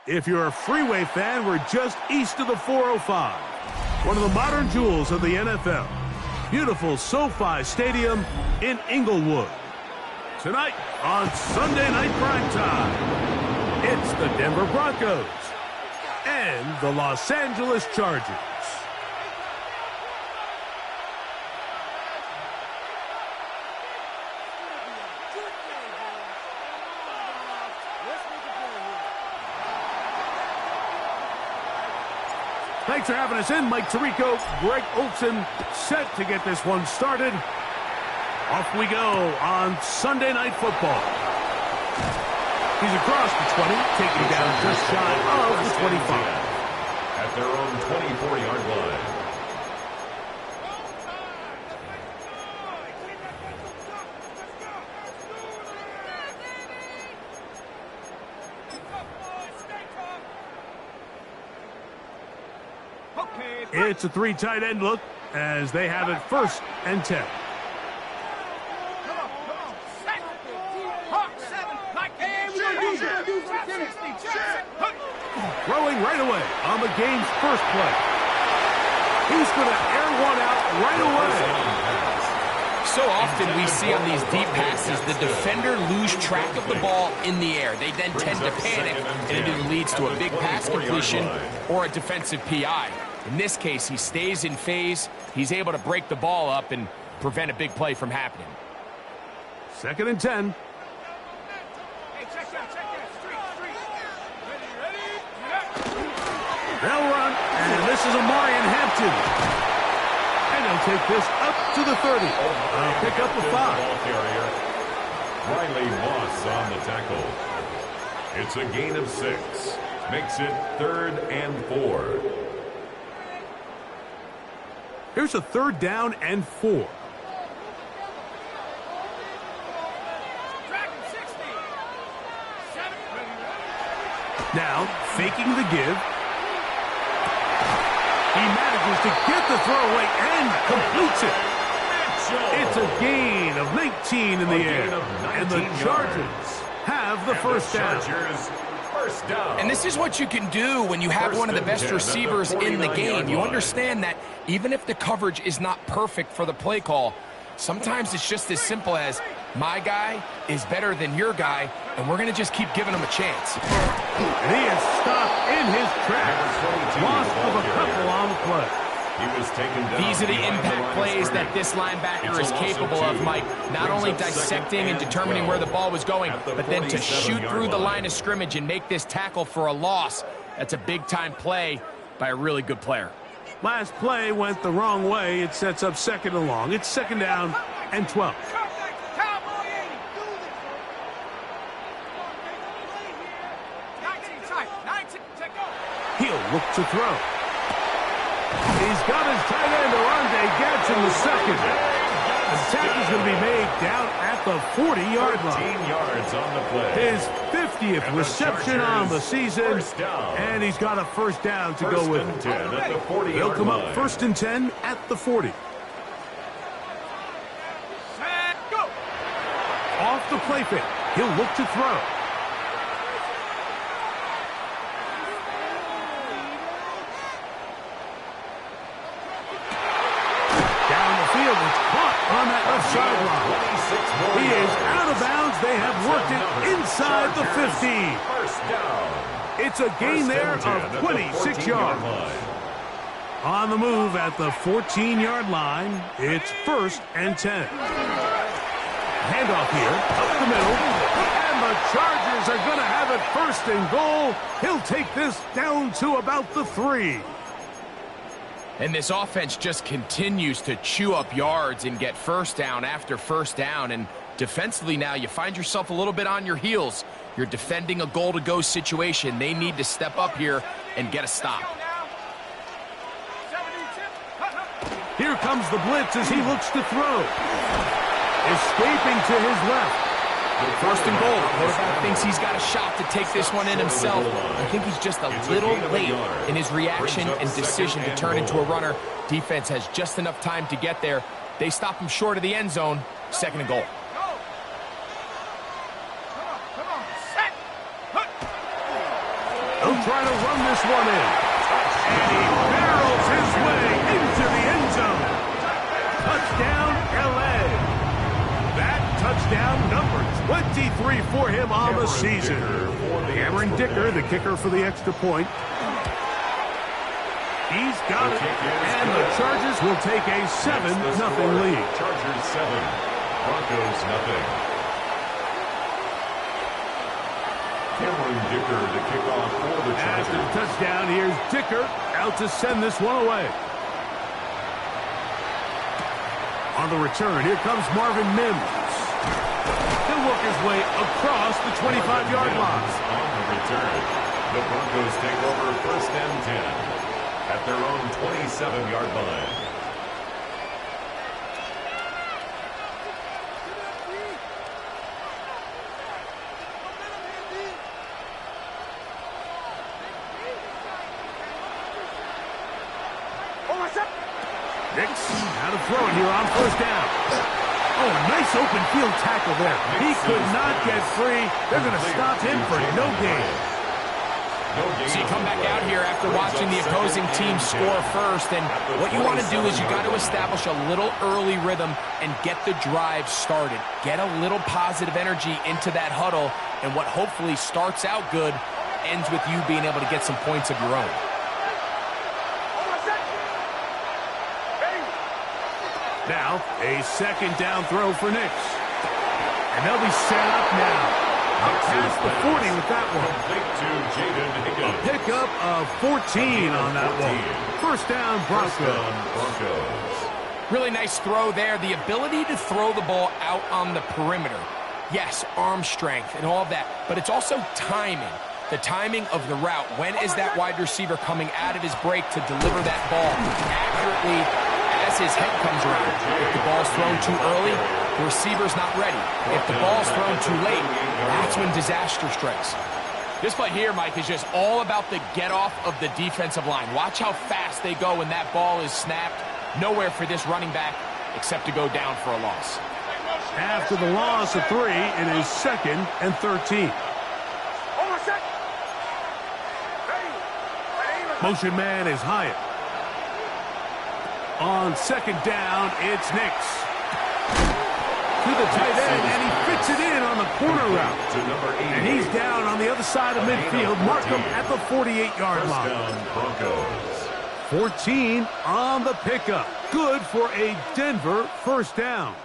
If you're a Freeway fan, we're just east of the 405. One of the modern jewels of the NFL. Beautiful SoFi Stadium in Inglewood. Tonight on Sunday Night Primetime, it's the Denver Broncos and the Los Angeles Chargers. Thanks for having us in. Mike Tirico, Greg Olson, set to get this one started. Off we go on Sunday Night Football. He's across the 20, taking down just shy of the 25. At their own 24-yard line. It's a three tight end look as they have it 1st and 10. Throwing right away on the game's first play. He's going to air one out right away. So often we see on these deep passes the defender lose track of the ball in the air. They then tend to panic, and it either leads to a big pass completion or a defensive PI. In this case, he stays in phase. He's able to break the ball up and prevent a big play from happening. 2nd and 10. They'll run, and this is Amarian Hampton. And they'll take this up to the 30. Pick up the 5. Riley Moss on the tackle. It's a gain of 6. Makes it 3rd and 4. Here's a 3rd down and 4. Now, faking the give. He manages to get the throw away and completes it. It's a gain of 19 in the air. And the Chargers have the first down. And this is what you can do when you have one of the best receivers in the game. You understand that even if the coverage is not perfect for the play call, sometimes it's just as simple as my guy is better than your guy, and we're going to just keep giving him a chance. And he is stopped in his tracks. Loss of a couple on the play. He was taken down. These are the impact plays that this linebacker is capable of, Mike. Not only dissecting and determining where the ball was going, but then to shoot through the line of scrimmage and make this tackle for a loss. That's a big-time play by a really good player. Last play went the wrong way. It sets up 2nd and long. It's 2nd down and 12. He'll look to throw. He's got his tight end, Orande Gadsden, the second. The tackle is going to be made down at the 40-yard line. 14 yards on the play. His 50th reception on the season, and he's got a 1st down to go with it. 10 at the 40-yard He'll come up line. 1st and 10 at the 40. Off the play fake. He'll look to throw. On that left sideline. He is out of bounds. They have worked it inside the 15. First down. It's a gain there of 26 yards. On the move at the 14-yard line, it's 1st and 10. Handoff here, up the middle, and the Chargers are going to have it 1st and goal. He'll take this down to about the 3. And this offense just continues to chew up yards and get 1st down after 1st down. And defensively now, you find yourself a little bit on your heels. You're defending a goal-to-go situation. They need to step up here and get a stop. Here comes the blitz as he looks to throw. Escaping to his left. 1st and goal. Quarterback thinks he's got a shot to take this one in himself. I think he's just a little late in his reaction and decision to turn into a runner. Defense has just enough time to get there. They stop him short of the end zone. 2nd and goal. He'll try to run this one in. And he barrels his way into the end zone. Touchdown, L.A. That touchdown number 23 for him on the season. Cameron Dicker, the kicker for the extra point. He's got it, and the Chargers will take a 7-0 lead. Chargers 7, Broncos 0. Cameron Dicker to kick off for the Chargers. After the touchdown, here's Dicker out to send this one away. On the return, here comes Marvin Mims. He'll work his way across the 25-yard line. On the return, the Broncos take over 1st and 10 at their own 27-yard line. Nix out of throw here on 1st down. Oh, nice open field tackle there. He could not get free. They're going to stop him for no gain. So you come back out here after watching the opposing team score first, and what you want to do is you got to establish a little early rhythm and get the drive started. Get a little positive energy into that huddle, and what hopefully starts out good ends with you being able to get some points of your own. Now, a 2nd down throw for Nix. And they'll be set up now. Past the 40 with that one. A pickup of 14 on that one. 1st down, Broncos. Really nice throw there. The ability to throw the ball out on the perimeter. Yes, arm strength and all of that, but it's also timing. The timing of the route. When is that wide receiver coming out of his break to deliver that ball accurately as his head comes around? If the ball's thrown too early, the receiver's not ready. If the ball's thrown too late, that's when disaster strikes. This play here, Mike, is just all about the get-off of the defensive line. Watch how fast they go when that ball is snapped. Nowhere for this running back except to go down for a loss. After the loss of 3, it is 2nd and 13. Motion man is Hyatt. On 2nd down, it's Nix. To the tight end, and he fits it in on the corner route. And he's down on the other side of midfield. Markham at the 48-yard line. 14 on the pickup. Good for a Denver 1st down.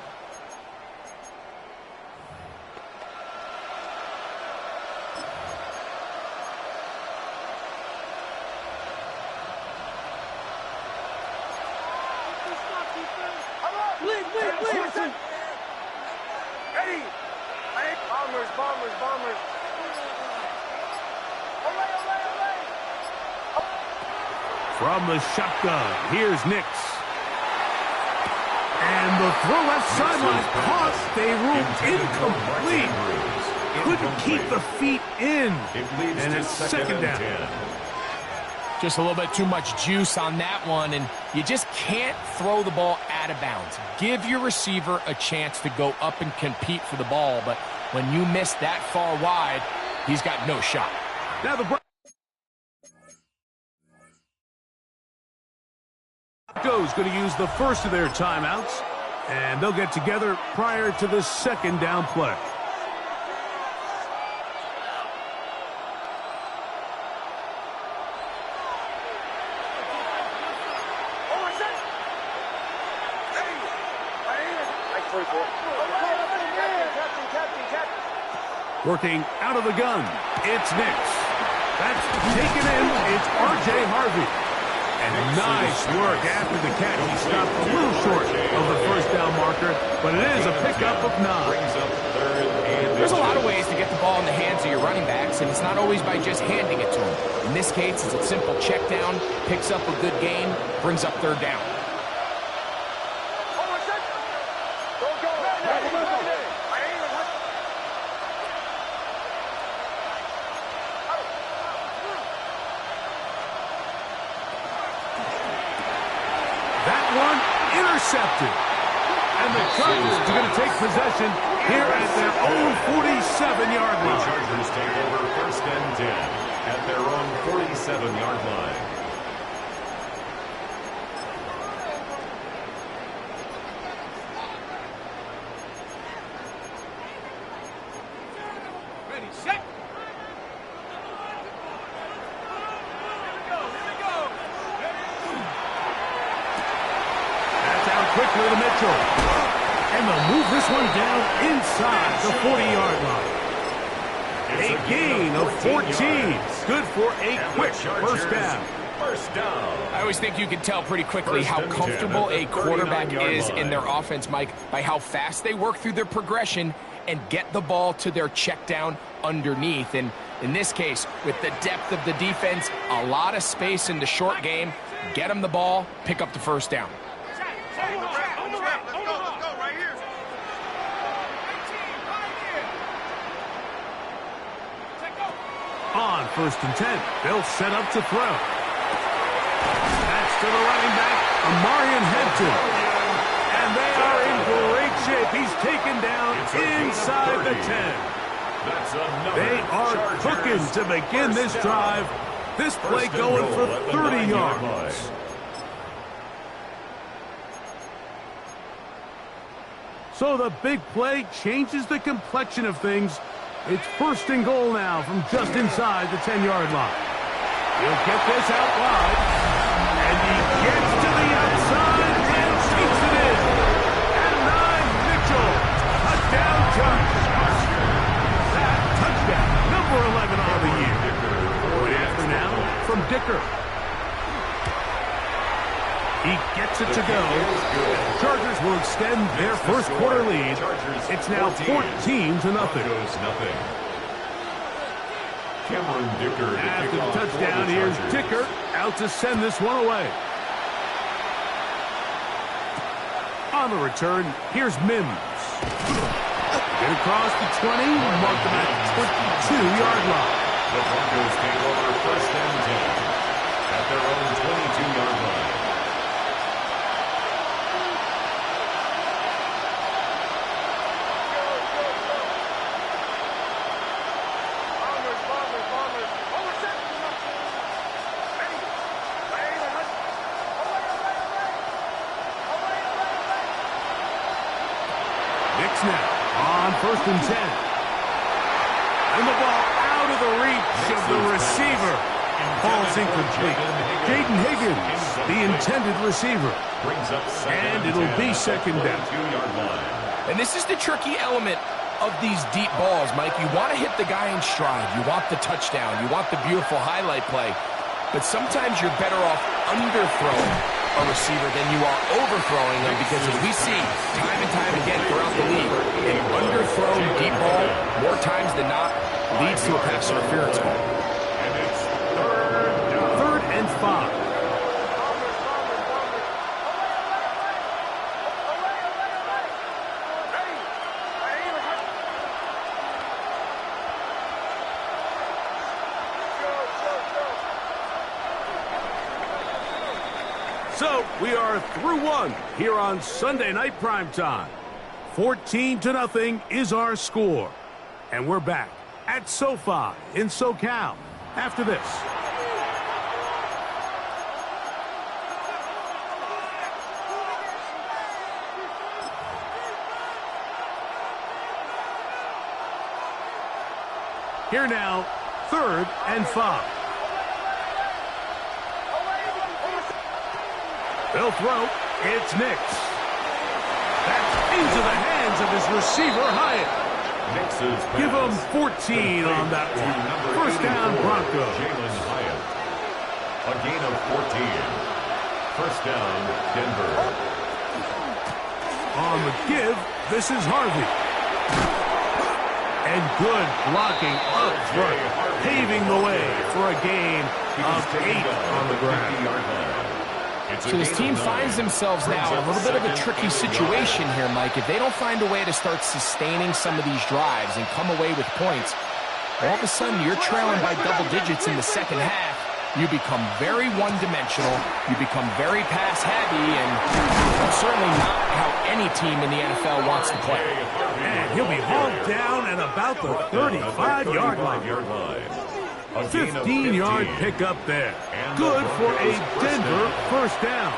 From the shotgun, here's Nix. And the throw left sideline caught. They ruled incomplete. Couldn't keep the feet in. And it's second down. Just a little bit too much juice on that one, and you just can't throw the ball out of bounds. Give your receiver a chance to go up and compete for the ball, but when you miss that far wide, he's got no shot. Now the Broncos going to use the first of their timeouts, and they'll get together prior to the second down play. Working out of the gun, it's Nix. That's taken in, it's R.J. Harvey. And nice work after the catch. He stopped a little short of the first down marker, but it is a pickup of 9. There's a lot of ways to get the ball in the hands of your running backs, and it's not always by just handing it to them. In this case, it's a simple check down, picks up a good gain, brings up third down. Intercepted. And the Chargers are going to take possession here at their own 47-yard line. The Chargers take over first and 10 at their own 47-yard line. Ready, set. Quickly to Mitchell. And they'll move this one down inside the 40-yard line. A gain of 14. Good for a quick first down. I always think you can tell pretty quickly how comfortable a quarterback is in their offense, Mike, by how fast they work through their progression and get the ball to their check down underneath. And in this case, with the depth of the defense, a lot of space in the short game, get them the ball, pick up the first down. On first and 10, they'll set up to throw. That's to the running back, Amarian Hampton. And they are in great shape. He's taken down inside the 10. They are cooking to begin this drive. This play going for 30 yards. So the big play changes the complexion of things. It's first and goal now from just inside the 10-yard line. He'll get this out wide. And he gets to the outside and shoots it in. And 9, Mitchell. Touchdown, Josh. That touchdown, number 11 on the year. Going after now from Dicker. He gets it to go. Chargers will extend their first quarter lead. It's now 14-0. Cameron Dicker. After the touchdown, here's Dicker out to send this one away. On the return, here's Mims. Get across the 20, mark them at 22-yard line. The Broncos take over first and 10 at their own 22-yard line. Now, on first and 10. And the ball out of the reach of the receiver. Ball's incomplete. Jaden Higgins, the intended receiver. And it'll be second down. And this is the tricky element of these deep balls, Mike. You want to hit the guy in stride. You want the touchdown. You want the beautiful highlight play. But sometimes you're better off underthrowing a receiver than you are overthrowing them, because as we see time and time again throughout the league, an underthrown deep ball more leads to a pass interference call. And it's third down. 3rd and 5. So we are through one here on Sunday Night Primetime. 14-0 is our score. And we're back at SoFi in SoCal after this. Here now, 3rd and 5. They'll throw. It's Nix. That's into the hands of his receiver, Hyatt. Give him 14 on that one. 1st down, Broncos. Jalen Hyatt. A gain of 14. 1st down, Denver. On the give, this is Harvey. And good blocking up front, paving the way for a gain of 8 on the ground. So this team finds themselves now in a little bit of a tricky situation here, Mike. If they don't find a way to start sustaining some of these drives and come away with points, all of a sudden you're trailing by double digits in the second half. You become very one-dimensional. You become very pass-heavy, and that's certainly not how any team in the NFL wants to play. And he'll be hauled down at about the 35-yard line. 15-yard pickup there. Good for a Denver 1st down.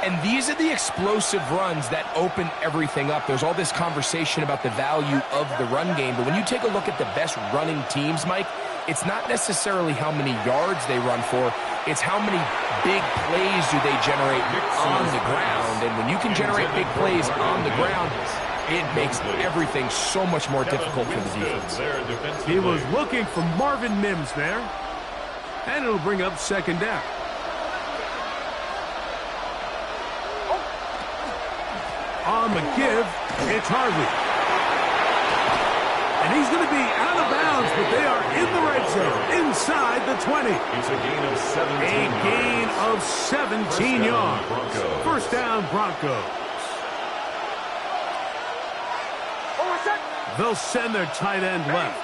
And these are the explosive runs that open everything up. There's all this conversation about the value of the run game, but when you take a look at the best running teams, Mike, it's not necessarily how many yards they run for, it's how many big plays do they generate on the ground. And when you can generate big plays on the ground, it makes everything so much more difficult for the defense. He was looking for Marvin Mims there. And it'll bring up 2nd down. On the give, it's Harvey. And he's going to be out of bounds, but they are in the red zone, inside the 20. It's a gain of 17 A yards. gain of 17 yards. 1st down, Broncos. They'll send their tight end left.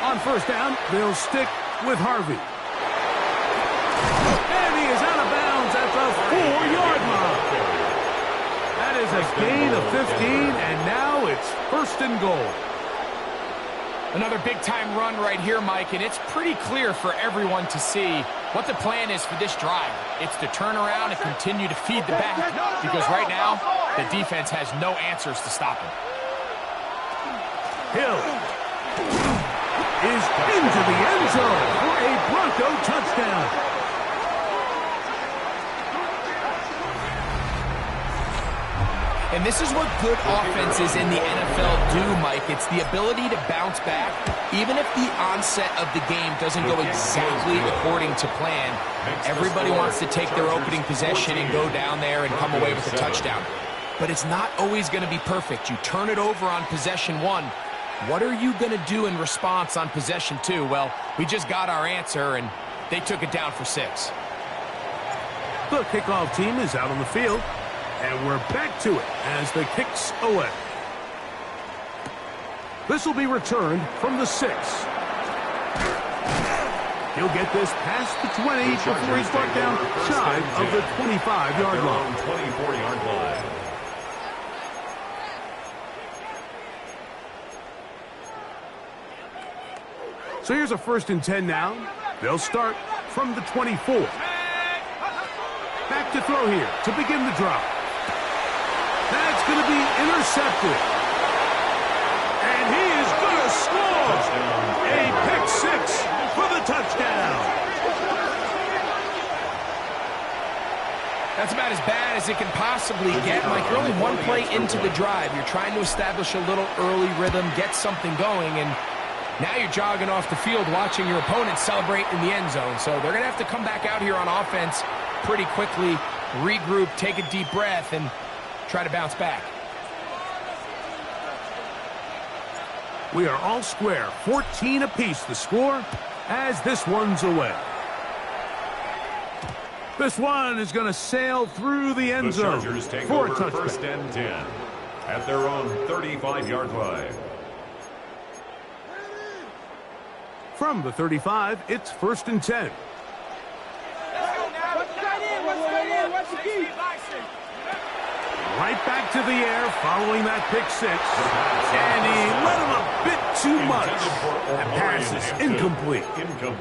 On 1st down, they'll stick with Harvey. And he is out of bounds at the 4-yard line. That is a gain of 15, and now it's 1st and goal. Another big-time run right here, Mike, and it's pretty clear for everyone to see what the plan is for this drive. It's to turn around and continue to feed the back, because right now, the defense has no answers to stop him. Hill is into the end zone for a Bronco touchdown. And this is what good offenses in the NFL do, Mike. It's the ability to bounce back, even if the onset of the game doesn't go exactly according to plan. Everybody wants to take their opening possession and go down there and come away with a touchdown. But it's not always going to be perfect. You turn it over on possession 1. What are you going to do in response on possession 2? Well, we just got our answer, and they took it down for 6. The kickoff team is out on the field, and we're back to it as the kick's away. This will be returned from the 6. He'll get this past the 20 before he's brought down shy of the 25-yard line. 24-yard line. So here's a 1st and 10 now. They'll start from the 24. Back to throw here to begin the drive. That's going to be intercepted. And he is going to score. A pick 6 for the touchdown. That's about as bad as it can possibly get. Mike, you're only one play into the drive. You're trying to establish a little early rhythm, get something going, and now you're jogging off the field watching your opponent celebrate in the end zone. So they're going to have to come back out here on offense pretty quickly, regroup, take a deep breath, and try to bounce back. We are all square, 14 apiece the score as this one's away. This one is going to sail through the end zone for a touchdown. First and 10 at their own 35-yard line. From the 35, it's first and 10. Right back to the air following that pick six. And he let him a bit too much. That pass is incomplete.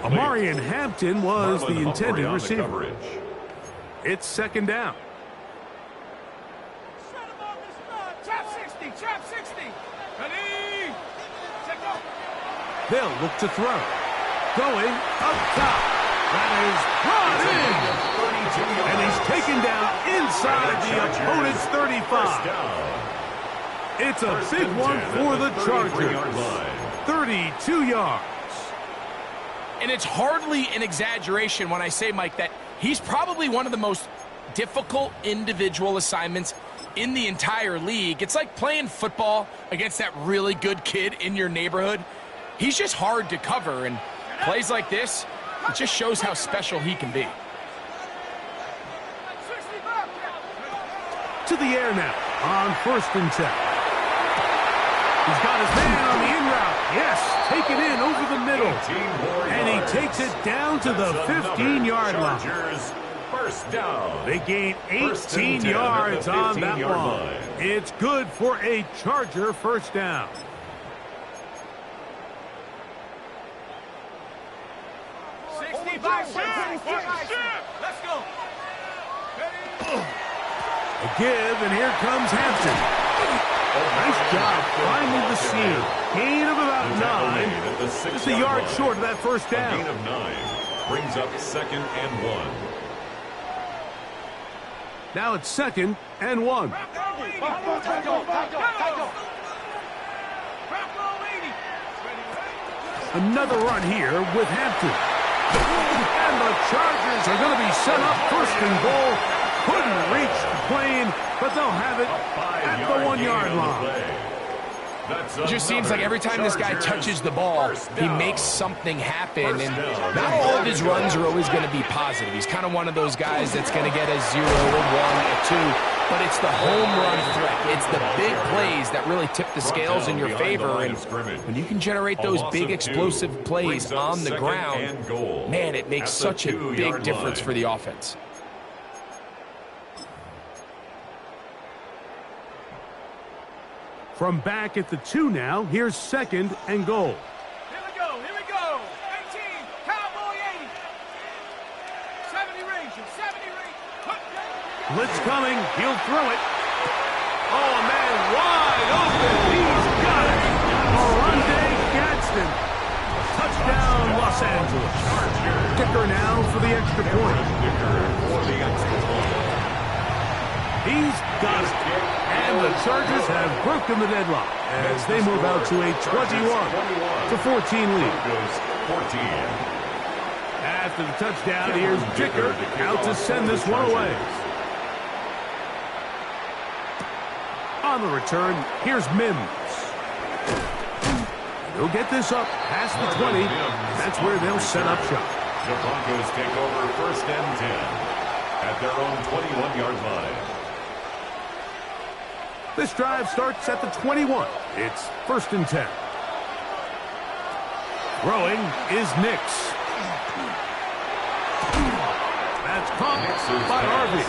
Amarian Hampton was the intended receiver. It's second down. Trap 60, trap 60. Ready? Check out. They'll look to throw. Going up top. That is brought in. And he's taken down inside the opponent's 35. It's a big one for the Chargers. 32 yards. And it's hardly an exaggeration when I say, Mike, that he's probably one of the most difficult individual assignments in the entire league. It's like playing football against that really good kid in your neighborhood. He's just hard to cover, and plays like this, it just shows how special he can be. To the air now on first and 10. He's got his man on the in route. Yes, take it in over the middle. And he takes it down to the 15-yard line. First down. They gain 18 yards on that one. It's good for a Charger first down. Let's go. A give, and here comes Hampton. Nice job finding the seam. Gain of about 9. Just a yard short of that first down. A gain of 9 brings up second and 1. Now it's second and 1. Another run here with Hampton. And the Chargers are going to be set up first and goal. Couldn't reach the plane, but they'll have it at the 1-yard line. It just seems like every time this guy touches the ball, he makes something happen, and not all of his runs are always going to be positive. He's kind of one of those guys that's going to get a 0, a 1, a 2, but it's the home run threat. It's the big plays that really tip the scales in your favor, and when you can generate those big explosive plays on the ground, man, it makes such a big difference for the offense. From back at the 2 now, here's second and goal. Here we go, 18, cowboy 80. 70 range, 70 range. Blitz coming, he'll throw it. Oh, a man wide open, he's got it. Oronde Gadsden. Touchdown, Los Angeles. Kicker now for the extra point. He's got it. And the Chargers have broken the deadlock as they move out to a 21-14 lead. After the touchdown, here's Dicker out to send this one away. On the return, here's Mims. He'll get this up past the 20. That's where they'll set up shop. The Broncos take over first and 10 at their own 21-yard line. This drive starts at the 21. It's first and 10. Throwing is Nix. That's caught by Harvey.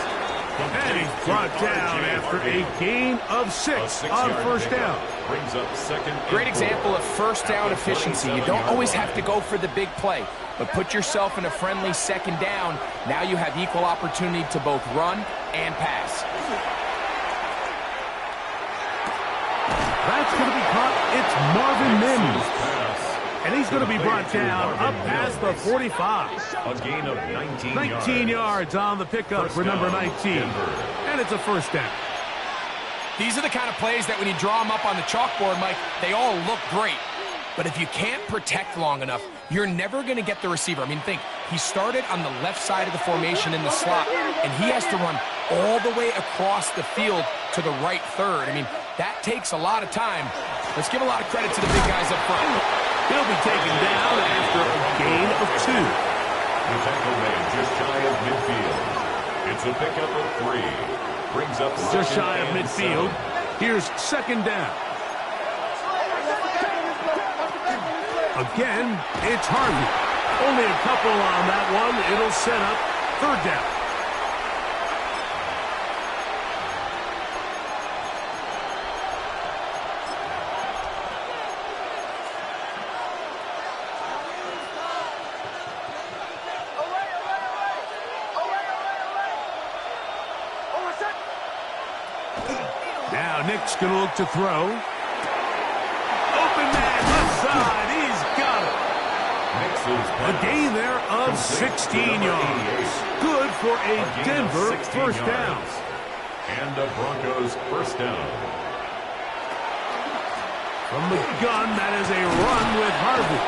And he's brought down after a gain of 6 on first down. Brings up second. Great example of first down efficiency. You don't always have to go for the big play, but put yourself in a friendly second down. Now you have equal opportunity to both run and pass. That's going to be caught. It's Marvin Mims. And he's going to be brought down up past the 45. A gain of 19 yards on the pickup for number 19. And it's a first down. These are the kind of plays that when you draw them up on the chalkboard, Mike, they all look great. But if you can't protect long enough, you're never going to get the receiver. I mean, think, he started on the left side of the formation in the slot, and he has to run all the way across the field to the right third. I mean, that takes a lot of time. Let's give a lot of credit to the big guys up front. He'll be taken down after a gain of 2. The tackle made just shy of midfield. It's a pickup of 3. Brings up Just shy of and midfield. 7. Here's second down. Again, it's Harvey. Only a couple on that one. It'll set up third down. Now Nick's going to look to throw. Open man left side. He's got it. A gain there of 16 yards. Good for a Denver first down. And the Broncos first down. From the gun, that is a run with Harvey.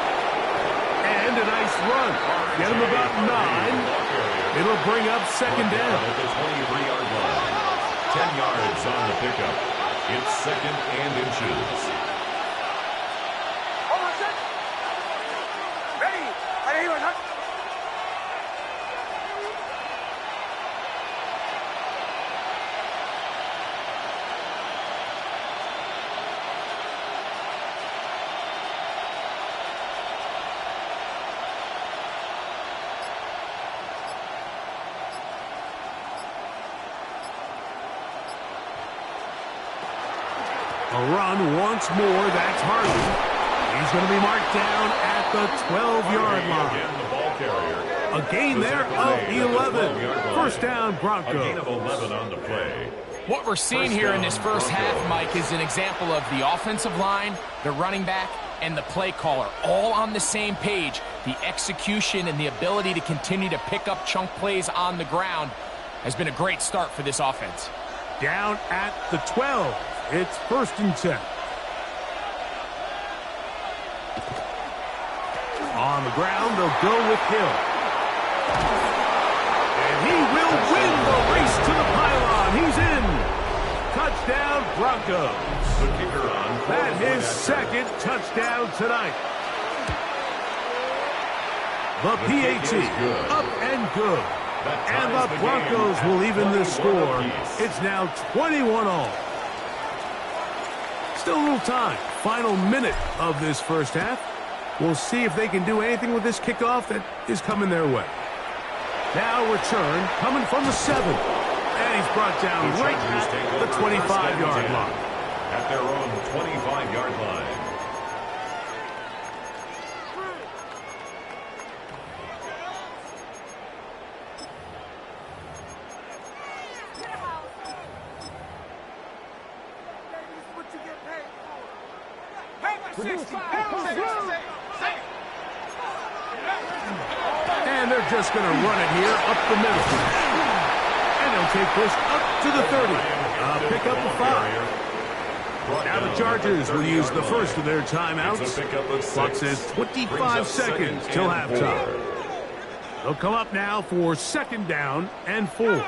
And a nice run. Get him about 9. It'll bring up second down. At the 23-yard line. 10 yards on the pickup. It's second and inches. A run once more. That's Harvey. He's going to be marked down at the 12-yard line. A gain there of 11. First down, Broncos. A gain of 11 on the play. What we're seeing here in this first half, Mike, is an example of the offensive line, the running back, and the play caller all on the same page. The execution and the ability to continue to pick up chunk plays on the ground has been a great start for this offense. Down at the 12. It's first and 10. On the ground, they'll go with Hill. And he will win the race to the pylon. He's in. Touchdown, Broncos. The kicker on. That his second touchdown tonight. The PAT up and good. And the Broncos will even this score. It's now 21-all. Still a little time. Final minute of this first half. We'll see if they can do anything with this kickoff that is coming their way. Now return coming from the 7. And he's brought down right at the 25-yard line. At their own 25-yard line. And they're just going to run it here up the middle. And they'll take this up to the 30. Pick up the 5. Now the Chargers will use the first of their timeouts. Clock says 25 seconds till halftime. They'll come up now for second down and 4.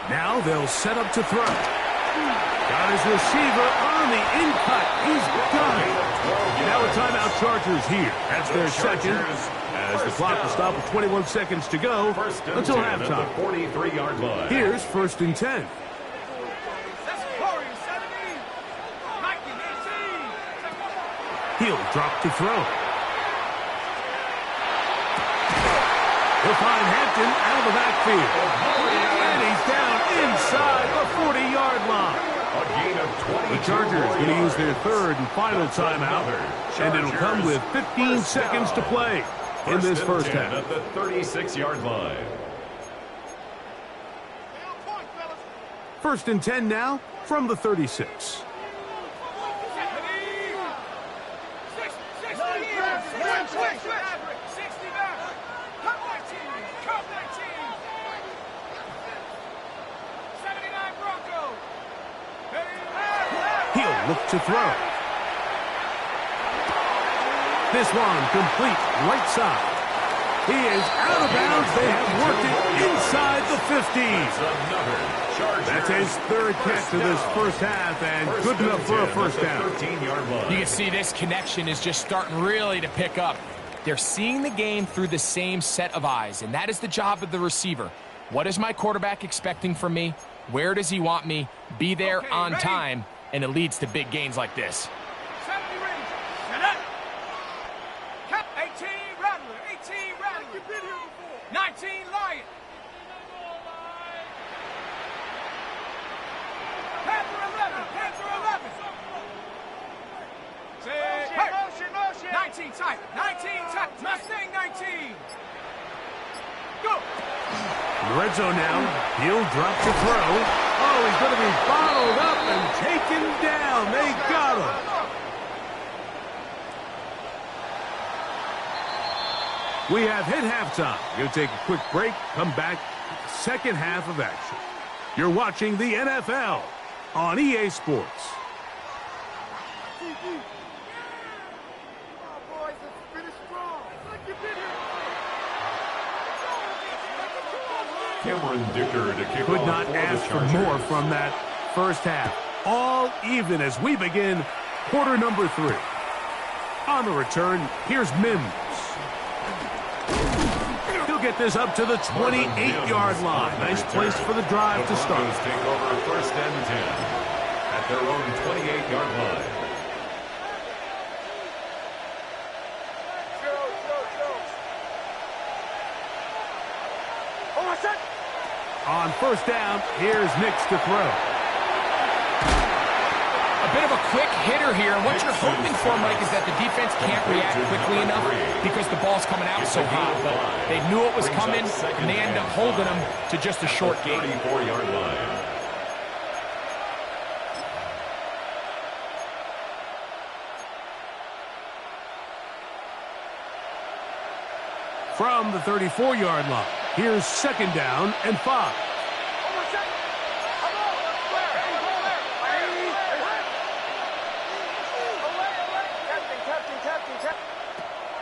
Now they'll set up to throw. Got his receiver on the in-cut. He's got it. Now a timeout Chargers here. That's their second. As the clock will stop with 21 seconds to go until halftime. 43-yard line. Here's first and 10. He'll drop to throw. He'll find Hampton out of the backfield. And he's down inside the 40-yard line. A gain of 22. The Chargers going to use their third and final timeout. And it'll come with 15 seconds to play in this first half. At the 36-yard line. First and 10 now from the 36. He'll look to throw. This one complete right side. He is out of bounds. They have worked it inside the 50. That's his third catch of this first half, and good enough for a first down. You can see this connection is just starting really to pick up. They're seeing the game through the same set of eyes, and that is the job of the receiver. What is my quarterback expecting from me? Where does he want me? Be there on time, and it leads to big gains like this. 70 range. Set up. Cap 18 Rattler. 18 Rattler. You've been here before. 19 Lion. Panther 11. Panther 11. Motion. 19 type. 19 type. Mustang 19. Go. In the red zone now. He'll drop to throw. Oh, he's going to be bottled up and taken down. They got him. We have hit halftime. Going to take a quick break. Come back. Second half of action. You're watching the NFL on EA Sports. Cameron Dicker to kick Could off not for the ask for Chargers. more from that first half. All even as we begin quarter number 3. On the return, here's Mims. He'll get this up to the 28-yard line. Nice place for the drive to start. The Broncos take over first and 10 at their own 28-yard line. On first down, here's Nix to throw. A bit of a quick hitter here, and what you're hoping for, Mike, is that the defense can't react quickly enough because the ball's coming out so hot. But they knew it was coming, and they end up holding them to just a short gain. 34-yard line. From the 34-yard line, here's second down and 5.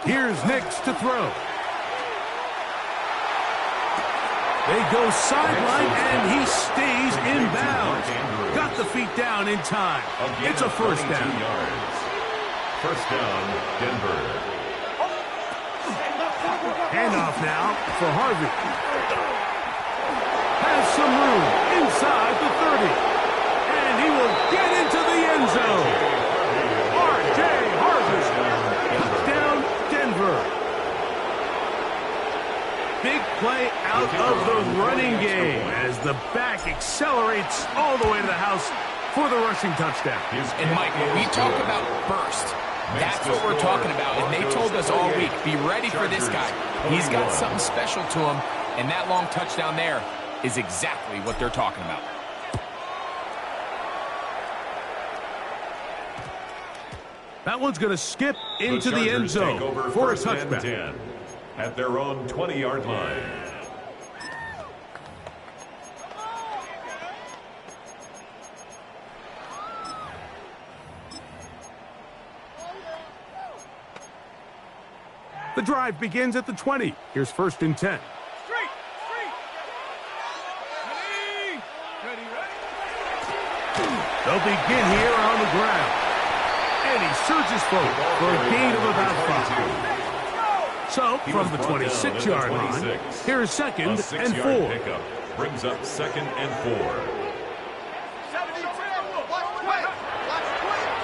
Here's Nix to throw. They go sideline, and he stays in bounds. Got the feet down in time. It's a first down. First down, Denver. Handoff now for Harvey. Has some room inside the 30. And he will get into the end zone. R.J. Harvey. Touchdown, Denver. Big play out of the running game as the back accelerates all the way to the house for the rushing touchdown. And, Mike, when we talk about burst, that's what we're talking about. And they told us all week, be ready for this guy. He's got something special to him, and that long touchdown there is exactly what they're talking about. That one's going to skip into the end zone for a touchback. At their own 20-yard line. The drive begins at the 20. Here's first and 10. Street. Ready. They'll begin here on the ground. And he surges forward for a gain of about 5. So, from the 26-yard line, here's second and 4. Pickup brings up second and 4.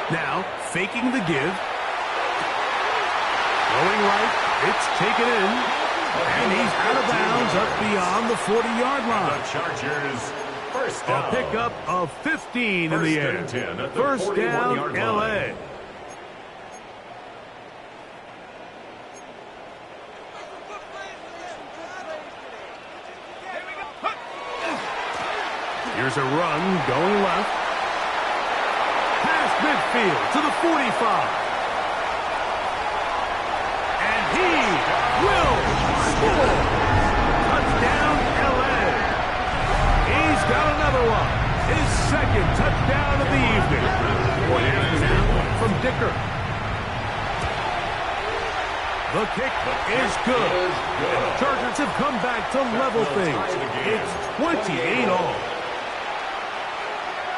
Now, faking the give. Going right, it's taken in. And he's out of bounds up beyond the 40-yard line. The Chargers first down. A pickup of 15 in the air. First down, L.A. Here's a run going left. Past midfield to the 45. And he will score. Touchdown, L.A. He's got another one. His second touchdown of the evening. Point after now from Dicker. The kick is good. And the Chargers have come back to level things. It's 28 all.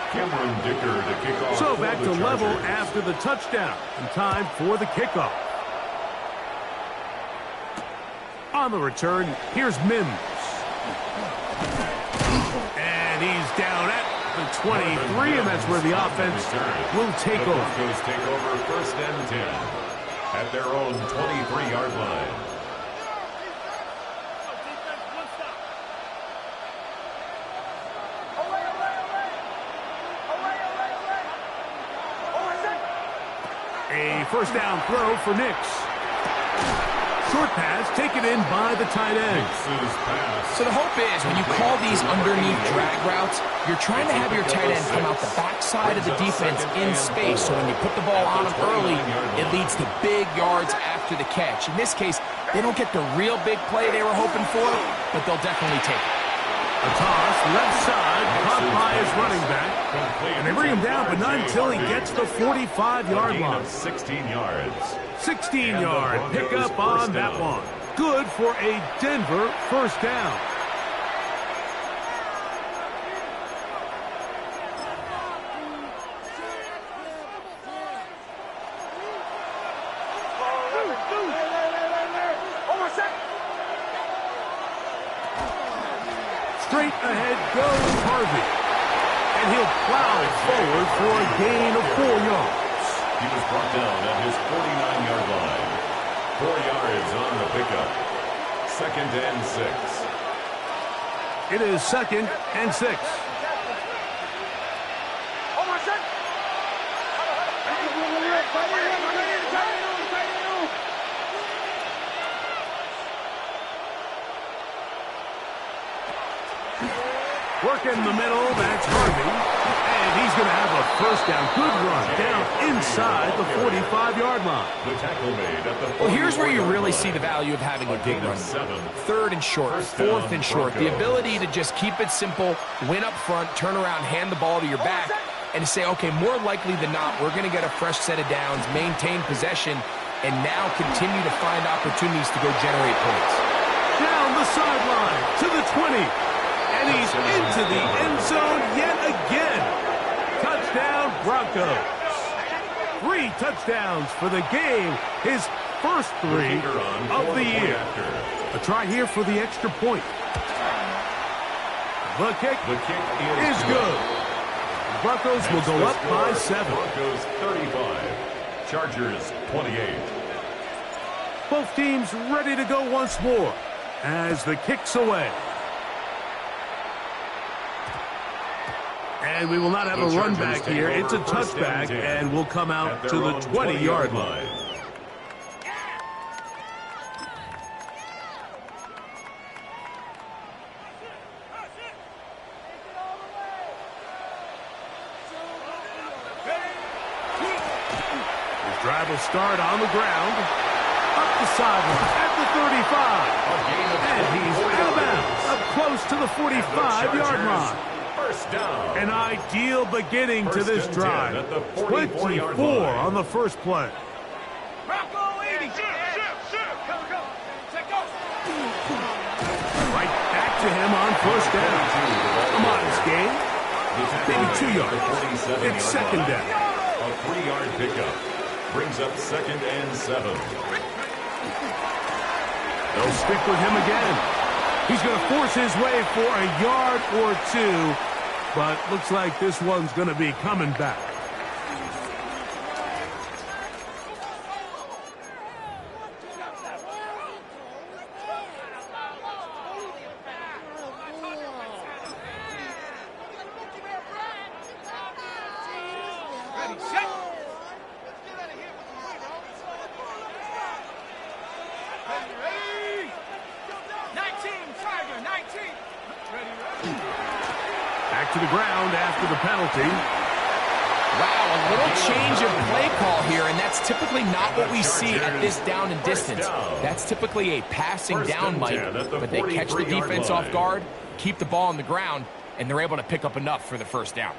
Cameron Dicker to kick off. So back to level after the touchdown. And time for the kickoff. On the return, here's Mims. And he's down at the 23, and that's where the offense will take over. The Broncos take over 1st and 10 at their own 23-yard line. A first down throw for Nix. Short pass taken in by the tight end. So the hope is when you call these underneath drag routes, you're trying to have your tight end come out the backside of the defense in space. So when you put the ball on him early, it leads to big yards after the catch. In this case, they don't get the real big play they were hoping for, but they'll definitely take it. A toss, left side, caught by his running back. And they bring him down, but not until he gets the 45-yard line. 16 yards. 16-yard pickup on that one. Good for a Denver first down. Straight ahead goes Harvey. And he'll plow forward for a gain of 4 yards. He was brought down at his 49-yard line. 4 yards on the pickup. 2nd and 6. It is 2nd and 6. Work in the middle, that's Harvey. And he's going to have a first down. Good run down inside the 45-yard line. The tackle made at the Well, here's where you really see the value of having a big run. 3rd and short, 4th and short. The ability to just keep it simple, win up front, turn around, hand the ball to your back, and to say, okay, more likely than not, we're going to get a fresh set of downs, maintain possession, and now continue to find opportunities to go generate points. Down the sideline to the 20. And he's into the end zone yet again. Touchdown, Broncos. 3 touchdowns for the game. His first 3 of the year. A try here for the extra point. The kick is good. The Broncos will go up by 7. Broncos 35. Chargers 28. Both teams ready to go once more as the kick's away. And we will not have a run back here. It's a touchback, and we'll come out to the 20-yard line. His drive will start on the ground. Up the sideline at the 35. And he's out of bounds, up close to the 45-yard line. Down. An ideal beginning to this drive. 24 on the first play. Right back to him on first down. A modest gain. Maybe 2 yards. It's 2nd down. A 3-yard pickup. Brings up 2nd and 7. They'll stick with him again. He's going to force his way for a yard or 2. But looks like this one's going to be coming back. Ready, set. Ready. 19, Tiger, 19. Ready. Back to the ground after the penalty. Wow, a little change of play call here, and that's typically not what we see at this down and distance. That's typically a passing down, Mike, but they catch the defense off guard, keep the ball on the ground, and they're able to pick up enough for the first down.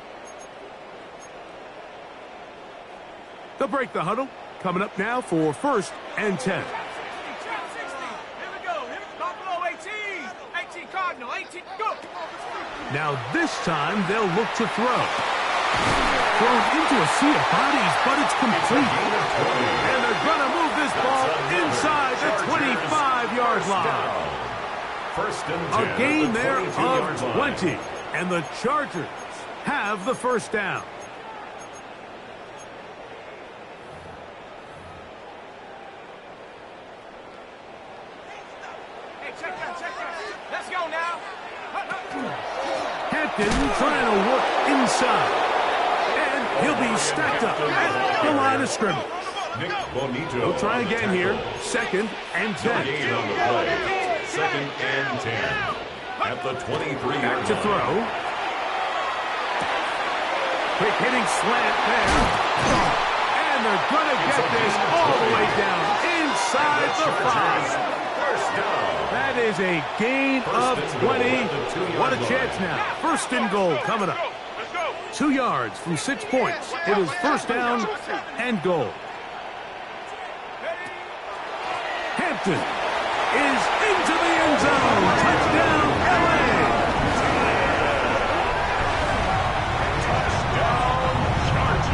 They'll break the huddle. Coming up now for 1st and 10. Now this time they'll look to throw. Thrown into a sea of bodies, but it's complete. And they're going to move this ball inside the 25-yard line. A gain there of 20. And the Chargers have the first down. Hey, check that. Let's go now. Hampton trying to work inside. And he'll be stacked up at the line of scrimmage. We'll try again here. 2nd and 10. Gain on the play. 2nd and 10. At the 23-yard Back to throw. Quick hitting slant there. And they're going to get this all the way down inside the 5. First down. That is a gain of 20. What a chance now. 1st and goal coming up. 2 yards from 6 points. It is 1st down and goal. Hampton is into the end zone. Touchdown, LA.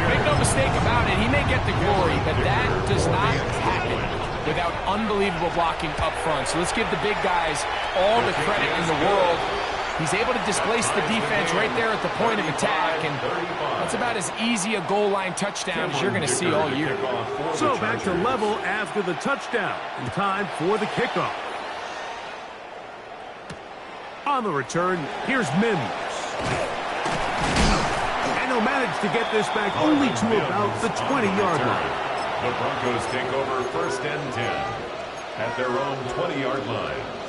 Make no mistake about it, he may get the glory, but that does not happen without unbelievable blocking up front. So let's give the big guys all the credit in the world. He's able to displace the defense right there at the point of attack, and that's about as easy a goal line touchdown as you're going to see all year. So back to level after the touchdown, and time for the kickoff. On the return, here's Mims. And he'll manage to get this back only to about the 20-yard line. The Broncos take over 1st and 10 at their own 20-yard line.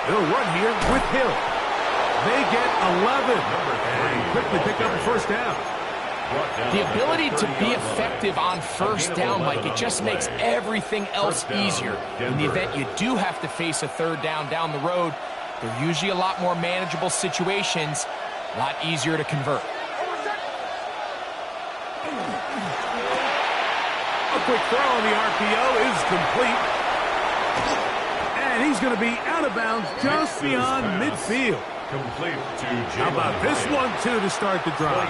They'll run here with Hill. They get 11 and quickly pick up a 1st down. The ability to be effective on 1st down, Mike, it just makes everything else easier. In the event you do have to face a 3rd down the road, they're usually a lot more manageable situations, a lot easier to convert. A quick throw on the RPO is complete. And he's going to be out of bounds just beyond midfield. Complete to How about this one, too, to start the drive?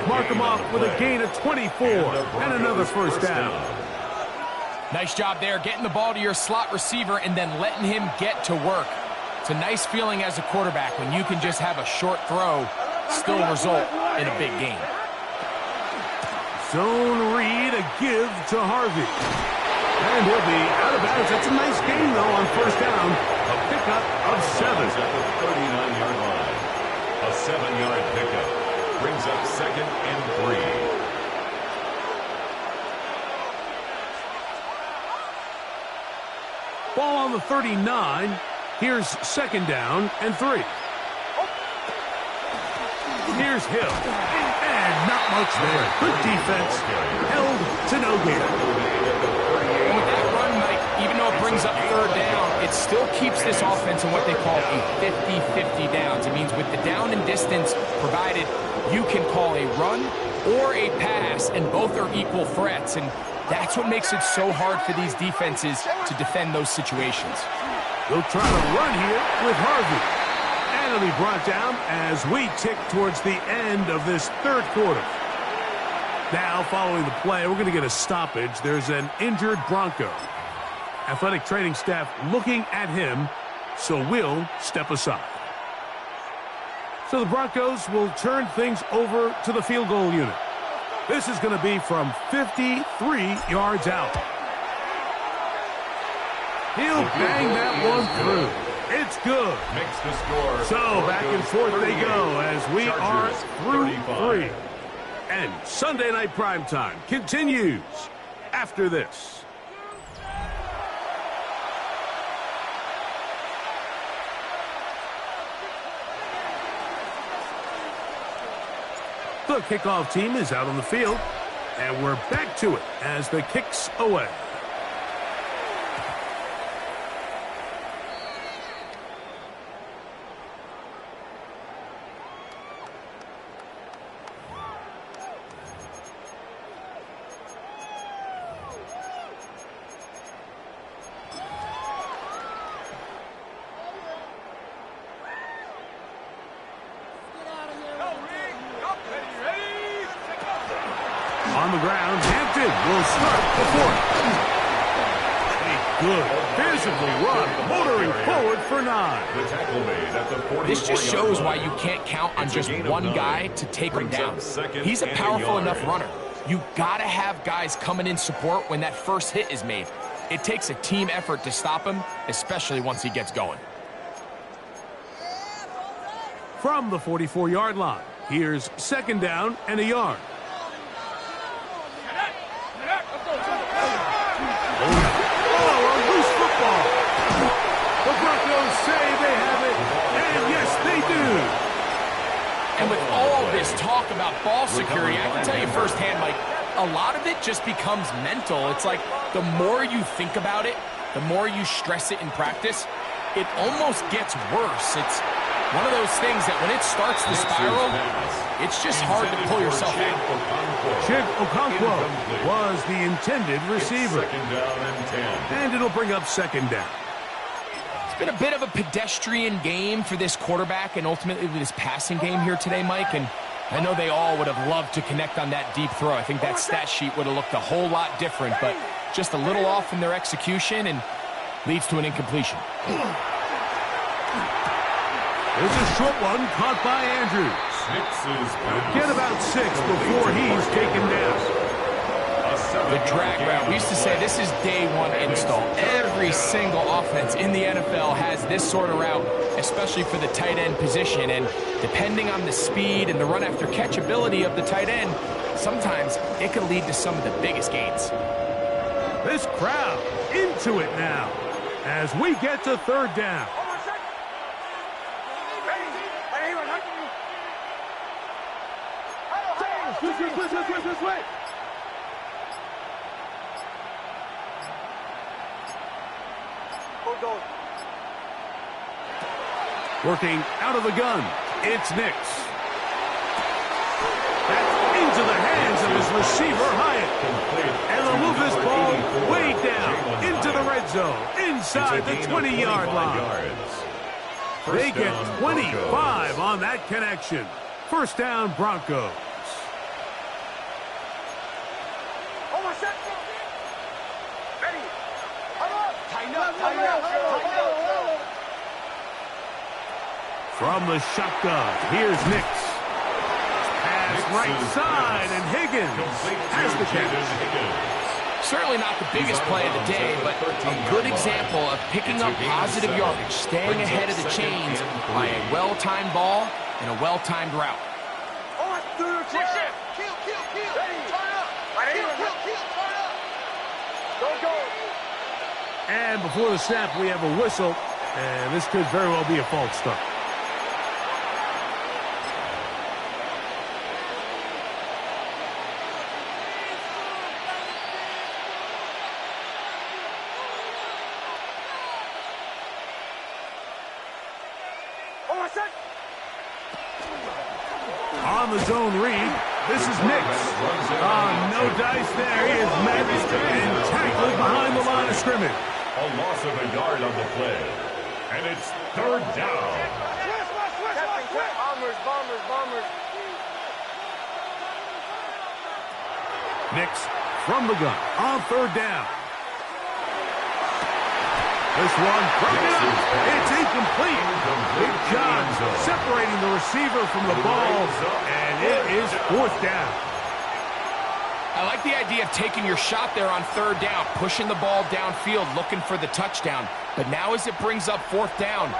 Mark him off with a gain of 24 and another 1st down. Nice job there, getting the ball to your slot receiver and then letting him get to work. It's a nice feeling as a quarterback when you can just have a short throw still result in a big gain. Zone read, a give to Harvey. And he'll be out of bounds. That's a nice gain, though, on 1st down. A pickup of 7. At the 39-yard line. A 7-yard pickup brings up 2nd and 3. Ball on the 39. Here's 2nd down and 3. Here's Hill. And not much there. Good defense. Held to no gain. And with that run, Mike, even though it brings up 3rd down, it still keeps this offense in what they call a 50-50 downs. It means with the down and distance provided, you can call a run or a pass, and both are equal threats. And that's what makes it so hard for these defenses to defend those situations. They'll try to run here with Harvey. And it'll be brought down as we tick towards the end of this 3rd quarter. Now, following the play, we're going to get a stoppage. There's an injured Bronco. Athletic training staff looking at him, so we'll step aside. So the Broncos will turn things over to the field goal unit. This is going to be from 53 yards out. He'll bang that one through. It's good. Makes the score. So back and forth they go as we are through 3. And Sunday Night Primetime continues after this. The kickoff team is out on the field, and we're back to it as the kick's away. On the ground, Hampton will start the fourth. A good physical run, motoring forward for 9. The tackle made at the 44-yard This just shows why line. you can't count on It's a just gain of one 9. guy to take him Brings down. up second He's a and a powerful yard. enough runner. You gotta have guys coming in support when that first hit is made. It takes a team effort to stop him, especially once he gets going. From the 44-yard line, here's second down and a yard. Oh, a loose football. The Broncos say they have it, and yes, they do. And with all this talk about ball security, I can tell you firsthand, Mike, a lot of it just becomes mental. It's like the more you think about it, the more you stress it in practice, it almost gets worse. It's one of those things that when it starts to spiral, it's just hard to pull yourself out. Chig Okonkwo was the intended receiver. Second down and 10. And it'll bring up second down. It's been a bit of a pedestrian game for this quarterback and ultimately this passing game here today, Mike. And I know they all would have loved to connect on that deep throw. I think that stat sheet would have looked a whole lot different, but just a little off in their execution and leads to an incompletion. There's a short one caught by Andrews. Get about 6 before he's taken down. The drag route. We used to say this is day one install. Every single offense in the NFL has this sort of route, especially for the tight end position. And depending on the speed and the run after catch ability of the tight end, sometimes it can lead to some of the biggest gains. This crowd into it now as we get to third down. Wait. Working out of the gun, it's Nix. That's into the hands of his receiver, Hyatt. And they'll move this ball way down into the red zone, inside the 20-yard line. They get 25 on that connection. First down, Broncos. From the shotgun, here's Nix. Pass right side, and Higgins has the catch. Certainly not the biggest play of the day, but a good example of picking up positive yardage, staying ahead of the chains by a well-timed ball and a well-timed route. And before the snap, we have a whistle, and this could very well be a false start. On the zone read, this is Nix. No dice there. He is met and tackled behind the line of scrimmage. A loss of a yard on the play. And it's third down. Bombers. Nix from the gun on third down. This one broken up. It's incomplete. Big John separating the receiver from the ball, and it is fourth down. I like the idea of taking your shot there on third down, pushing the ball downfield, looking for the touchdown. But now as it brings up fourth down,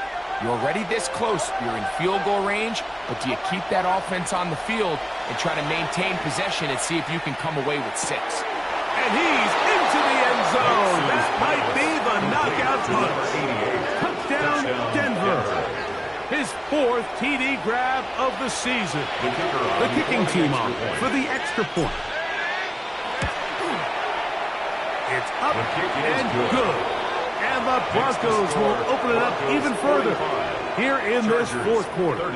you're already this close. You're in field goal range, but do you keep that offense on the field and try to maintain possession and see if you can come away with 6? And he's into the end zone. That might be the knockout punch. Touchdown, Denver. His 4th TD grab of the season. The kicking team on for the extra point. It's up and good. And the Broncos will open it up even further here in this fourth quarter.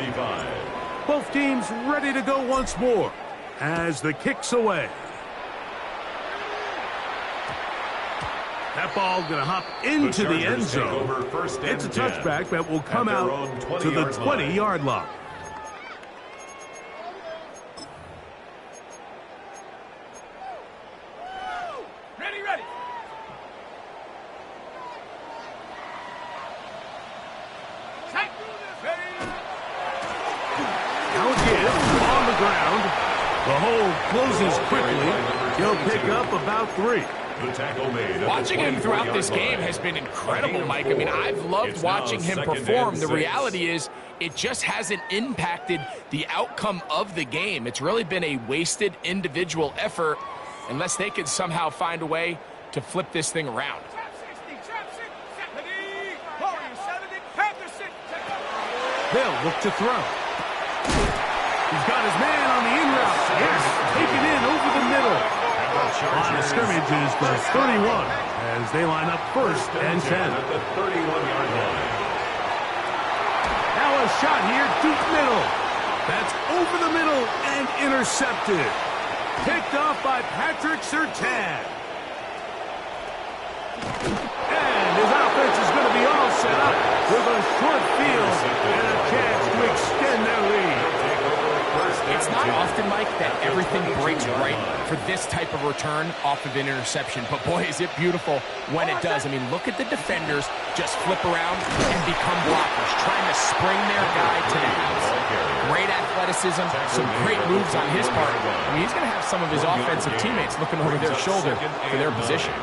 Both teams ready to go once more as the kick's away. That ball going to hop into the end zone. It's a touchback that will come out to the 20-yard line. ground. The hole closes quickly. He'll pick up about 3. The tackle made. Watching him throughout this game has been incredible, Mike. I mean, I've loved watching him perform. The reality is it just hasn't impacted the outcome of the game. It's really been a wasted individual effort unless they can somehow find a way to flip this thing around. They'll look to throw. He's got his man on the in route. Yes, taken in over the middle. Line of scrimmage is the 31 as they line up first and 10. At the 31-yard line. Now a shot here, deep middle. That's over the middle and intercepted. Picked off by Patrick Surtain. And his offense is going to be all set up with a short field and a chance to extend their lead. It's not often, Mike, that everything breaks right for this type of return off of an interception. But, boy, is it beautiful when it does. I mean, look at the defenders just flip around and become blockers, trying to spring their guy to the house. Great athleticism, some great moves on his part. I mean, he's going to have some of his offensive teammates looking over their shoulder for their position.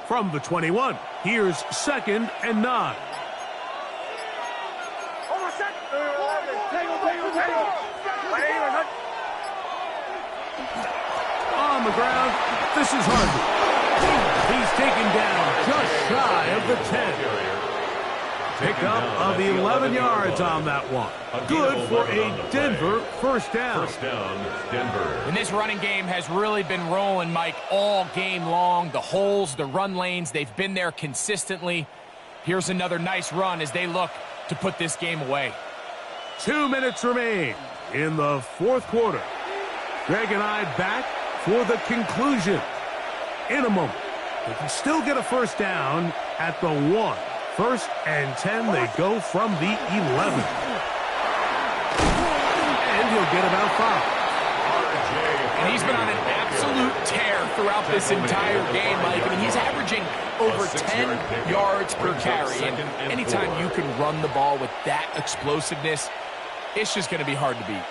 From the 21, here's 2nd and 9. On the ground, this is Harvey. He's taken down just shy of the 10. Pick up of 11 yards on that one. Good for a Denver first down. First down, Denver. And this running game has really been rolling, Mike, all game long. The holes, the run lanes, they've been there consistently. Here's another nice run as they look to put this game away. 2 minutes remain in the fourth quarter. Greg and I back for the conclusion. In a moment, they can still get a first down at the 1. 1st and 10, they go from the 11. And he'll get about 5. And he's been on an absolute tear throughout this entire game, Mike. I mean, he's averaging over 10 yards per carry. And anytime you can run the ball with that explosiveness, it's just going to be hard to beat.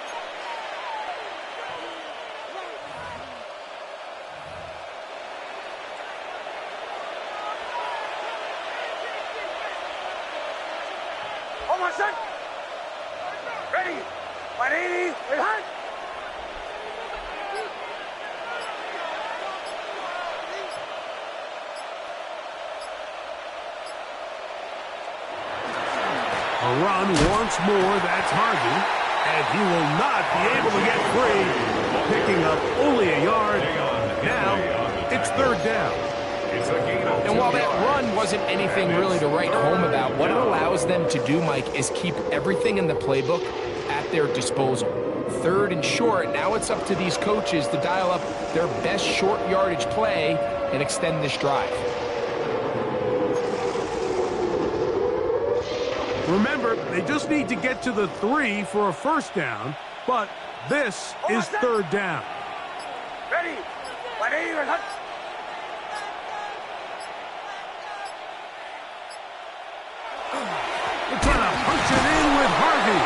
Ready, 180, behind. A run once more, that's Harvey. And he will not be able to get free. Picking up only a yard. Now, it's 3rd down. And while that run wasn't anything really to write home about, what it allows them to do, Mike, is keep everything in the playbook at their disposal. 3rd and short, now it's up to these coaches to dial up their best short yardage play and extend this drive. Remember, they just need to get to the 3 for a first down, but this is 3rd down. Ready, 180, behind. They're trying to punch it in with Harvey.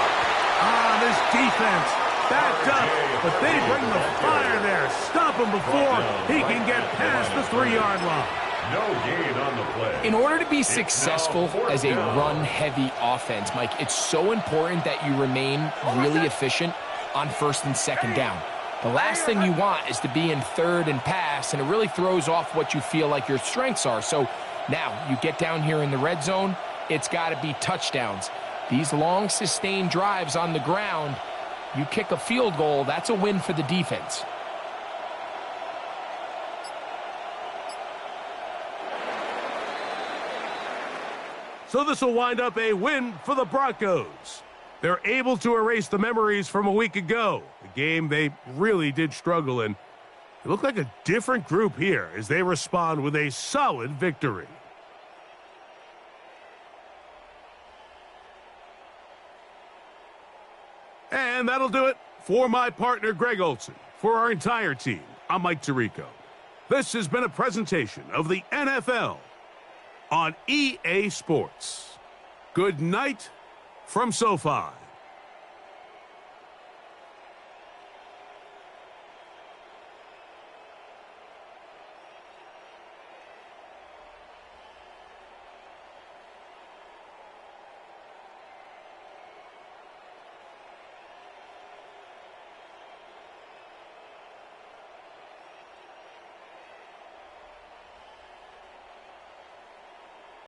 This defense backed up, but they bring the fire there. Stop him before he can get past the 3-yard line. No gain on the play. In order to be successful as a run-heavy offense, Mike, it's so important that you remain really efficient on 1st and 2nd down. The last thing you want is to be in 3rd and pass, and it really throws off what you feel like your strengths are. So now you get down here in the red zone, it's got to be touchdowns. These long, sustained drives on the ground, you kick a field goal, that's a win for the defense. So this will wind up a win for the Broncos. They're able to erase the memories from a week ago, a game they really did struggle in. They look like a different group here as they respond with a solid victory. And that'll do it for my partner, Greg Olson. For our entire team, I'm Mike Tirico. This has been a presentation of the NFL on EA Sports. Good night from SoFi.